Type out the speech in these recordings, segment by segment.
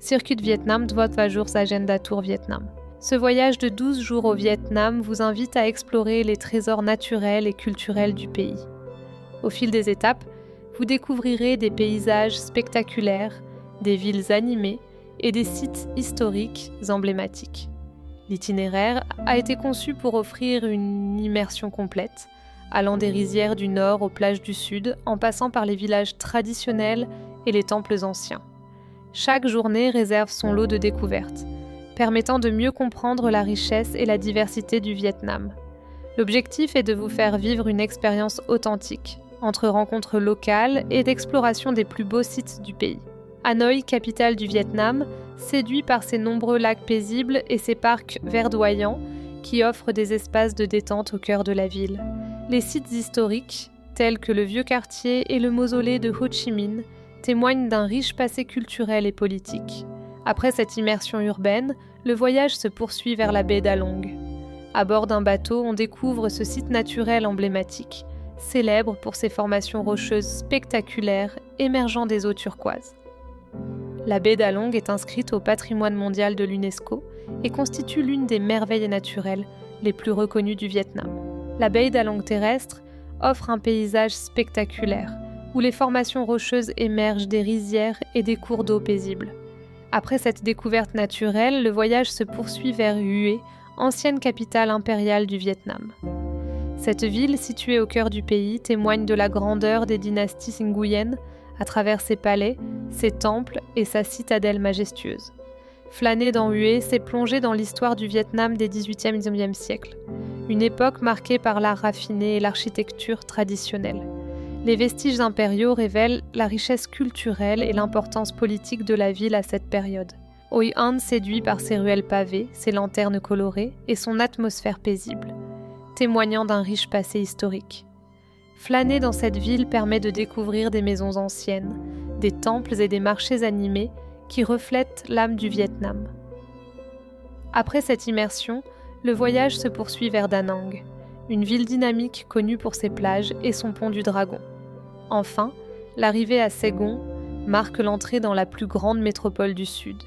Circuit Vietnam 2 jours Agenda Tour Vietnam. Ce voyage de 12 jours au Vietnam vous invite à explorer les trésors naturels et culturels du pays. Au fil des étapes, vous découvrirez des paysages spectaculaires, des villes animées et des sites historiques emblématiques. L'itinéraire a été conçu pour offrir une immersion complète, allant des rizières du nord aux plages du sud, en passant par les villages traditionnels et les temples anciens. Chaque journée réserve son lot de découvertes, permettant de mieux comprendre la richesse et la diversité du Vietnam. L'objectif est de vous faire vivre une expérience authentique, entre rencontres locales et d'exploration des plus beaux sites du pays. Hanoï, capitale du Vietnam, séduit par ses nombreux lacs paisibles et ses parcs verdoyants qui offrent des espaces de détente au cœur de la ville. Les sites historiques, tels que le vieux quartier et le mausolée de Ho Chi Minh, témoignent d'un riche passé culturel et politique. Après cette immersion urbaine, le voyage se poursuit vers la baie d'Along. À bord d'un bateau, on découvre ce site naturel emblématique, célèbre pour ses formations rocheuses spectaculaires émergeant des eaux turquoises. La baie d'Along est inscrite au patrimoine mondial de l'UNESCO et constitue l'une des merveilles naturelles les plus reconnues du Vietnam. La baie d'Along terrestre offre un paysage spectaculaire, où les formations rocheuses émergent des rizières et des cours d'eau paisibles. Après cette découverte naturelle, le voyage se poursuit vers Hue, ancienne capitale impériale du Vietnam. Cette ville, située au cœur du pays, témoigne de la grandeur des dynasties Nguyen à travers ses palais, ses temples et sa citadelle majestueuse. Flâner dans Hue, c'est plonger dans l'histoire du Vietnam des 18e et 19e siècles, une époque marquée par l'art raffiné et l'architecture traditionnelle. Les vestiges impériaux révèlent la richesse culturelle et l'importance politique de la ville à cette période. Hoi An séduit par ses ruelles pavées, ses lanternes colorées et son atmosphère paisible, témoignant d'un riche passé historique. Flâner dans cette ville permet de découvrir des maisons anciennes, des temples et des marchés animés qui reflètent l'âme du Vietnam. Après cette immersion, le voyage se poursuit vers Da Nang, une ville dynamique connue pour ses plages et son pont du Dragon. Enfin, l'arrivée à Saigon marque l'entrée dans la plus grande métropole du Sud,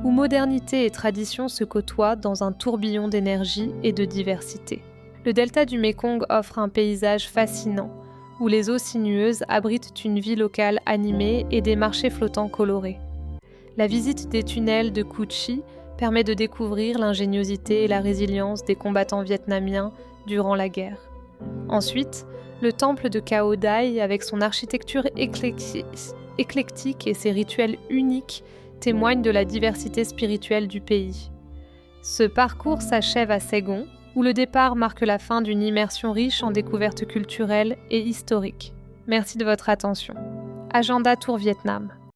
où modernité et tradition se côtoient dans un tourbillon d'énergie et de diversité. Le delta du Mékong offre un paysage fascinant, où les eaux sinueuses abritent une vie locale animée et des marchés flottants colorés. La visite des tunnels de Cu Chi permet de découvrir l'ingéniosité et la résilience des combattants vietnamiens durant la guerre. Ensuite, le temple de Cao Dai, avec son architecture éclectique et ses rituels uniques, témoigne de la diversité spirituelle du pays. Ce parcours s'achève à Saigon, où le départ marque la fin d'une immersion riche en découvertes culturelles et historiques. Merci de votre attention. Agenda Tour Vietnam.